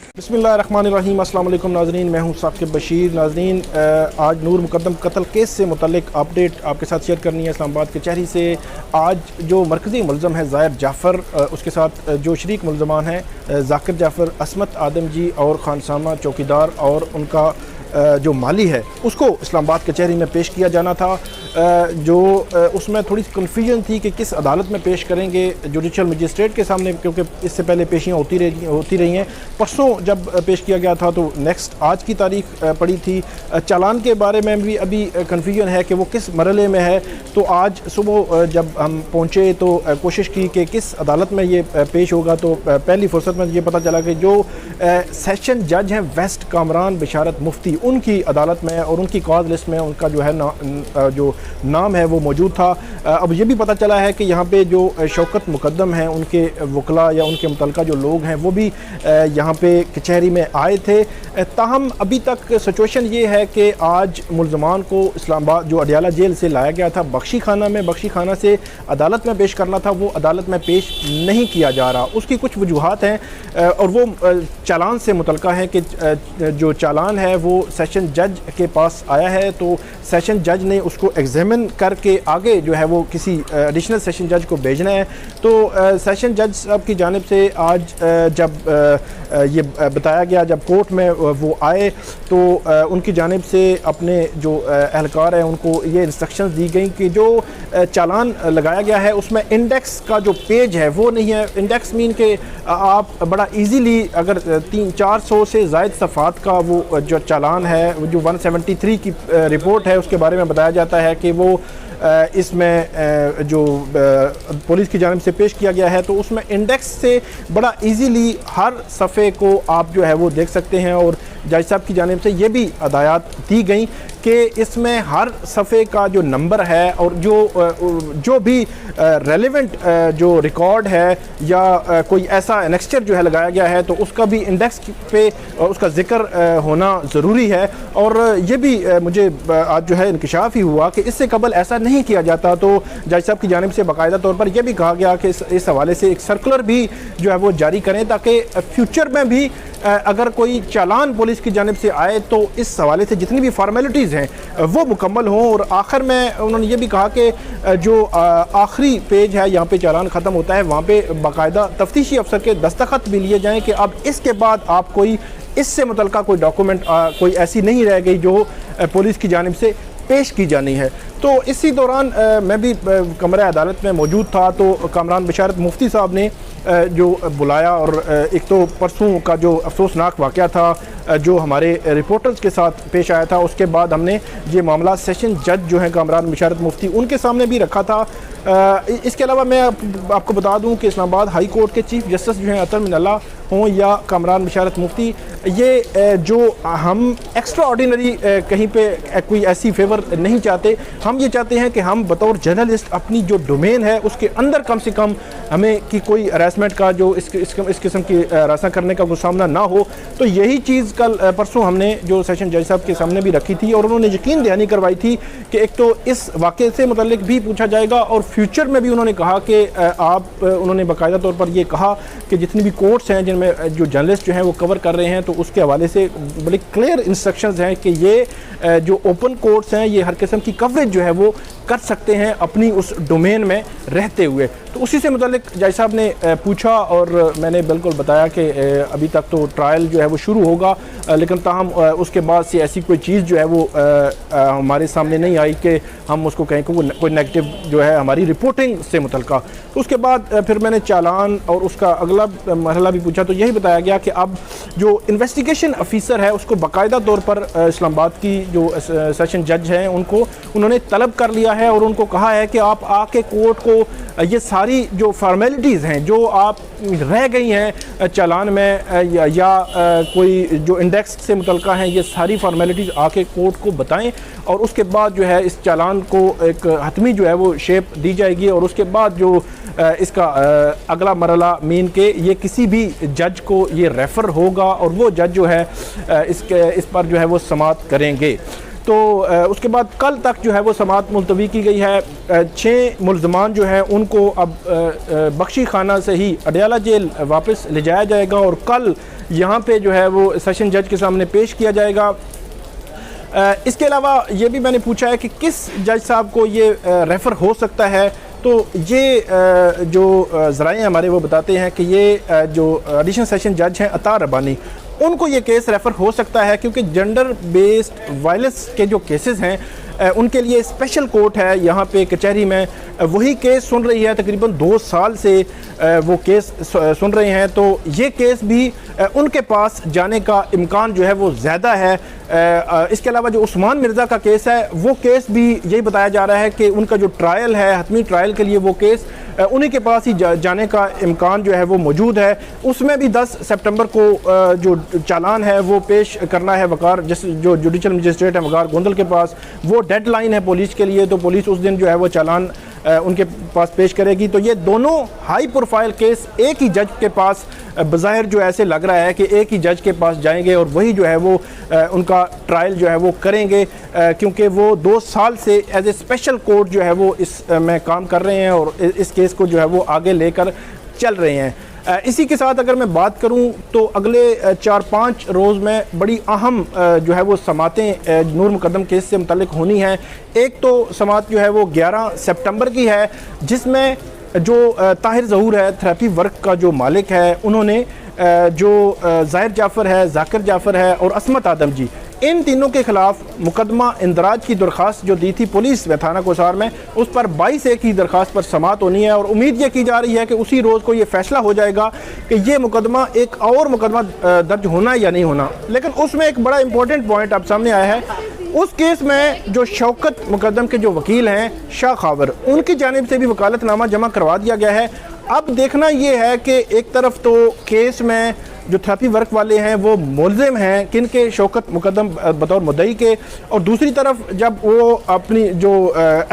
बिस्मिल्लाहिर्रहमानिर्रहीम। अस्सलाम वालेकुम नाज़रीन, मैं हूं साकिब बशीर। नाज़रीन, आज नूर मुकद्दम कत्ल केस से मुतल्लिक अपडेट आपके साथ शेयर करनी है। इस्लामाबाद कचहरी से आज जो मरकज़ी मुलज़म है ज़ाहिर जाफ़र, उसके साथ जो शरीक मुलज़मान हैं ज़ाकिर जाफ़र, असमत आदम जी और खानसामा चौकीदार और उनका जो माली है उसको इस्लामाबाद कचहरी में पेश किया जाना था। जो उसमें थोड़ी सी कन्फ्यूजन थी कि किस अदालत में पेश करेंगे, जुडिशल मजिस्ट्रेट के सामने, क्योंकि इससे पहले पेशियाँ होती रही हैं। परसों जब पेश किया गया था तो नेक्स्ट आज की तारीख पड़ी थी। चालान के बारे में भी अभी कन्फ्यूजन है कि वो किस मरहले में है। तो आज सुबह जब हम पहुँचे तो कोशिश की कि किस अदालत में ये पेश होगा, तो पहली फुर्सत में ये पता चला कि जो सेशन जज हैं वेस्ट कामरान बिशारत मुफ्ती, उनकी अदालत में और उनकी कॉज लिस्ट में उनका जो है जो नाम है वो मौजूद था। अब ये भी पता चला है कि यहाँ पे जो शौकत मुकद्दम हैं उनके वकला या उनके मुतल्लिका जो लोग हैं वो भी यहाँ पे कचहरी में आए थे। ताहम अभी तक सिचुएशन ये है कि आज मुलज़मान को इस्लामाबाद जो अडियाला जेल से लाया गया था बख्शी खाना से अदालत में पेश करना था, वो अदालत में पेश नहीं किया जा रहा। उसकी कुछ वजूहात हैं और वो चालान से मुतल्लिका है कि जो चालान है वो सेशन जज के पास आया है, तो सेशन जज ने उसको एग्जामिन करके आगे जो है वो किसी एडिशनल सेशन जज को भेजना है। तो सेशन जज साहब की जानिब से आज जब ये बताया गया, जब कोर्ट में वो आए तो उनकी जानिब से अपने जो एहलकार हैं उनको ये इंस्ट्रक्शंस दी गई कि जो चालान लगाया गया है उसमें इंडेक्स का जो पेज है वो नहीं है। इंडेक्स मीन के आप बड़ा इजीली अगर 300-400 से ज़ायद सफ़ात का वो जो चालान है, जो 173 की रिपोर्ट है उसके बारे में बताया जाता है कि वो इसमें जो पुलिस की जानिब से पेश किया गया है तो उसमें इंडेक्स से बड़ा इजीली हर सफ़े को आप जो है वो देख सकते हैं। और जज साहब की जानिब से ये भी हदायत दी गई कि इसमें हर सफ़े का जो नंबर है और जो भी रेलेवेंट जो रिकॉर्ड है या कोई ऐसा एनेक्स्चर जो है लगाया गया है तो उसका भी इंडेक्स पे उसका ज़िक्र होना ज़रूरी है। और ये भी मुझे आज जो है इंकशाफ ही हुआ कि इससे कबल ऐसा नहीं किया जाता। तो जज साहब की जानिब से बाकायदा तौर पर यह भी कहा गया कि इस हवाले से एक सर्कुलर भी जो है वो जारी करें ताकि फ्यूचर में भी अगर कोई चालान पुलिस की जानिब से आए तो इस हवाले से जितनी भी फॉर्मेलिटीज़ हैं वो मुकम्मल हों। और आखिर में उन्होंने ये भी कहा कि जो आखिरी पेज है यहाँ पे चालान ख़त्म होता है वहाँ पे बाकायदा तफ्तीशी अफसर के दस्तखत भी लिए जाएँ कि अब इसके बाद आप कोई इससे मुतल्लिका कोई डॉक्यूमेंट कोई ऐसी नहीं रह गई जो पुलिस की जानिब से पेश की जानी है। तो इसी दौरान मैं भी कमरा अदालत में मौजूद था तो कामरान बिशारत मुफ्ती साहब ने जो बुलाया और एक तो परसों का जो अफसोसनाक वाक़या था जो हमारे रिपोर्टर्स के साथ पेश आया था, उसके बाद हमने ये मामला सेशन जज जो हैं कामरान बिशारत मुफ्ती उनके सामने भी रखा था। इसके अलावा मैं आपको बता दूं कि इस्लामाबाद हाई कोर्ट के चीफ जस्टिस जो हैं अतर मिनल्ला हों या कामरान बिशारत मुफ्ती, ये जो हम एक्स्ट्रा ऑर्डिनरी कहीं पे कोई ऐसी फेवर नहीं चाहते। हम ये चाहते हैं कि हम बतौर जर्नलिस्ट अपनी जो डोमेन है उसके अंदर कम से कम हमें कि कोई हरासमेंट का जो इस किस्म की रास्ता करने का कोई सामना ना हो। तो यही चीज़ कल परसों हमने जो सेशन जज साहब के सामने भी रखी थी और उन्होंने यकीन दहानी करवाई थी कि एक तो इस वाक़े से मुतल्लिक भी पूछा जाएगा और फ्यूचर में भी उन्होंने कहा कि उन्होंने बाकायदा तौर पर यह कहा कि जितनी भी कोर्ट्स हैं जिनमें जो जर्नलिस्ट जो हैं वो कवर कर रहे हैं तो उसके हवाले से बड़े क्लियर इंस्ट्रक्शंस हैं कि ये जो ओपन कोर्ट्स हैं ये हर किस्म की कवरेज जो है वो कर सकते हैं अपनी उस डोमेन में रहते हुए। तो उसी से मुताल्लिक जज साहब ने पूछा और मैंने बिल्कुल बताया कि अभी तक तो ट्रायल जो है वो शुरू होगा, लेकिन ताहम उसके बाद से ऐसी कोई चीज़ जो है वो हमारे सामने नहीं आई कि हम उसको कहें कि कोई नेगेटिव जो है हमारी रिपोर्टिंग से मुतल्लिका। तो उसके बाद फिर मैंने चालान और उसका अगला मरहला भी पूछा तो यही बताया गया कि अब जो इन्वेस्टिगेशन ऑफिसर है उसको बाकायदा तौर पर इस्लामाबाद की जो सेशन जज हैं उन्होंने तलब कर लिया है और उनको कहा है कि आप आके कोर्ट को ये सारी जो फॉर्मेलिटीज़ हैं जो आप रह गई हैं चालान में या कोई जो इंडेक्स से मुतल्लिका हैं ये सारी फॉर्मेलिटीज़ आके कोर्ट को बताएं और उसके बाद जो है इस चालान को एक हतमी जो है वो शेप दी जाएगी और उसके बाद जो इसका अगला मरला मीन के ये किसी भी जज को ये रेफ़र होगा और वो जज जो है इस पर जो है वो समाअत करेंगे। तो उसके बाद कल तक जो है वो समाअत मुलतवी की गई है। 6 मुल्ज़मान जो हैं उनको अब बख्शी खाना से ही अडयाला जेल वापस ले जाया जाएगा और कल यहाँ पे जो है वो सेशन जज के सामने पेश किया जाएगा। इसके अलावा ये भी मैंने पूछा है कि किस जज साहब को ये रेफ़र हो सकता है, तो ये जो ज़राए हमारे वो बताते हैं कि ये जो एडिशनल सेशन जज हैं अतार रब्बानी, उनको ये केस रेफ़र हो सकता है क्योंकि जेंडर बेस्ड वायलेंस के जो केसेस हैं उनके लिए स्पेशल कोर्ट है यहाँ पे कचहरी में, वही केस सुन रही है। तकरीबन 2 साल से वो केस सुन रहे हैं, तो ये केस भी उनके पास जाने का इम्कान जो है वो ज़्यादा है। इसके अलावा जो उस्मान मिर्ज़ा का केस है वो केस भी यही बताया जा रहा है कि उनका जो ट्रायल है, हतमी ट्रायल के लिए वो केस उन्हीं के पास ही जाने का इम्कान जो है वो मौजूद है। उसमें भी 10 सितंबर को जो चालान है वो पेश करना है वकार जो जुडिशल मजिस्ट्रेट है वकार गोंदल के पास, वो डेडलाइन है पुलिस के लिए, तो पुलिस उस दिन जो है वो चालान उनके पास पेश करेगी। तो ये दोनों हाई प्रोफाइल केस एक ही जज के पास बज़ाहिर जो ऐसे लग रहा है कि एक ही जज के पास जाएंगे और वही जो है वो उनका ट्रायल जो है वो करेंगे, क्योंकि वो 2 साल से एज ए स्पेशल कोर्ट जो है वो इस में काम कर रहे हैं और इस केस को जो है वो आगे लेकर चल रहे हैं। इसी के साथ अगर मैं बात करूं तो अगले 4-5 रोज़ में बड़ी अहम जो है वो समातें नूर मुकद्दम केस से मुतल्लिक होनी हैं। एक तो समात जो है वो 11 सितंबर की है, जिसमें जो ताहिर ज़हूर है थेरेपी वर्क का जो मालिक है, उन्होंने जो ज़ाहिर जाफ़र है, ज़ाकिर जाफ़र है और असमत आदम जी, इन तीनों के ख़िलाफ़ मुकदमा इंदराज की दरख्वास्त जो दी थी पुलिस व थाना कोसार में, उस पर 22 की दरख्वास्त पर समाअत होनी है और उम्मीद ये की जा रही है कि उसी रोज़ को ये फ़ैसला हो जाएगा कि ये मुकदमा एक और मुकदमा दर्ज होना या नहीं होना। लेकिन उसमें एक बड़ा इंपॉर्टेंट पॉइंट आप सामने आया है, उस केस में जो शौकत मुकद्दम के जो वकील हैं शाह खावर, उनकी जानिब से भी वकालतनामा जमा करवा दिया गया है। अब देखना ये है कि एक तरफ तो केस में जो थेरेपी वर्क वाले हैं वो मुल्ज़िम हैं किन के शौकत मुकद्दम बतौर मुद्दई के, और दूसरी तरफ जब वो अपनी जो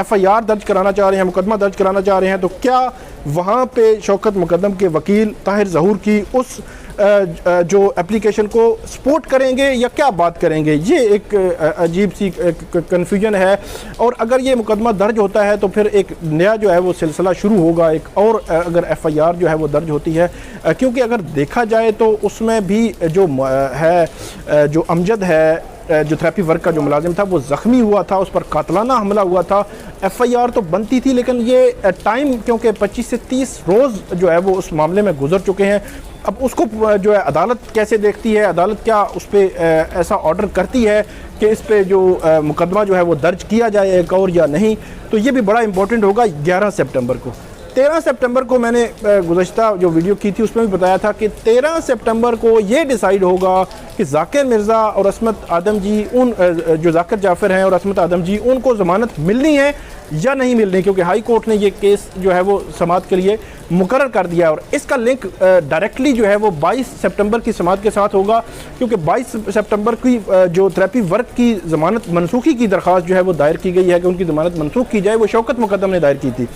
FIR दर्ज कराना चाह रहे हैं, मुकदमा दर्ज कराना चाह रहे हैं, तो क्या वहाँ पे शौकत मुकद्दम के वकील ताहिर ज़हूर की उस जो एप्लीकेशन को सपोर्ट करेंगे या क्या बात करेंगे, ये एक अजीब सी कन्फ्यूजन है। और अगर ये मुकदमा दर्ज होता है तो फिर एक नया जो है वो सिलसिला शुरू होगा एक, और अगर FIR जो है वो दर्ज होती है, क्योंकि अगर देखा जाए तो उसमें भी जो है जो अमजद है जो थेरेपी वर्क का जो मुलाजिम था वो ज़ख्मी हुआ था, उस पर कातलाना हमला हुआ था। FIR तो बनती थी, लेकिन ये टाइम क्योंकि 25 से 30 रोज़ जो है वो उस मामले में गुजर चुके हैं। अब उसको जो है अदालत कैसे देखती है, अदालत क्या उस पर ऐसा ऑर्डर करती है कि इस पे जो मुकदमा जो है वो दर्ज किया जाए एक और या नहीं, तो ये भी बड़ा इंपॉर्टेंट होगा 11 सितंबर को। 13 सितंबर को मैंने गुज़श्ता जो वीडियो की थी उसमें भी बताया था कि 13 सितंबर को ये डिसाइड होगा कि ज़ाकिर मिर्ज़ा और असमत आदम जी, उन जो ज़ाकिर जाफ़र हैं और असमत आदम जी, उनको ज़मानत मिलनी है या नहीं मिलनी, क्योंकि हाई कोर्ट ने ये केस जो है वो समाअत के लिए मुकर्रर कर दिया। और इसका लिंक डायरेक्टली जो है वो 22 सितंबर की समाअत के साथ होगा, क्योंकि 22 सितंबर की जो थेरेपी वर्क की ज़मानत मनसूखी की दरख्वास्त जो है वो दायर की गई है कि उनकी ज़मानत मनसूख की जाए, वो शौकत मुकद्दम ने दायर की थी।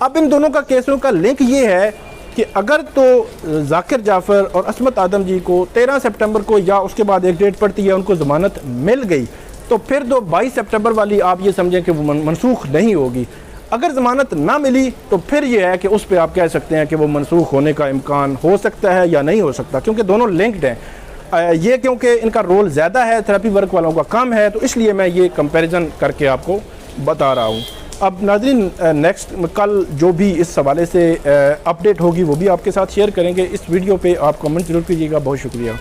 अब इन दोनों का केसों का लिंक ये है कि अगर तो ज़ाकिर जाफ़र और असमत आदम जी को 13 सितंबर को या उसके बाद एक डेट पड़ती है उनको ज़मानत मिल गई, तो फिर तो 22 सितंबर वाली आप ये समझें कि वो मनसूख नहीं होगी। अगर ज़मानत ना मिली तो फिर ये है कि उस पर आप कह सकते हैं कि वो मनसूख होने का इम्कान हो सकता है या नहीं हो सकता, क्योंकि दोनों लिंक्ड हैं। ये क्योंकि इनका रोल ज़्यादा है, थेरेपी वर्क वालों का कम है, तो इसलिए मैं ये कंपैरिजन करके आपको बता रहा हूँ। अब नाज़रीन, नेक्स्ट कल जो भी इस हवाले से अपडेट होगी वो भी आपके साथ शेयर करेंगे। इस वीडियो पे आप कमेंट ज़रूर कीजिएगा। बहुत शुक्रिया।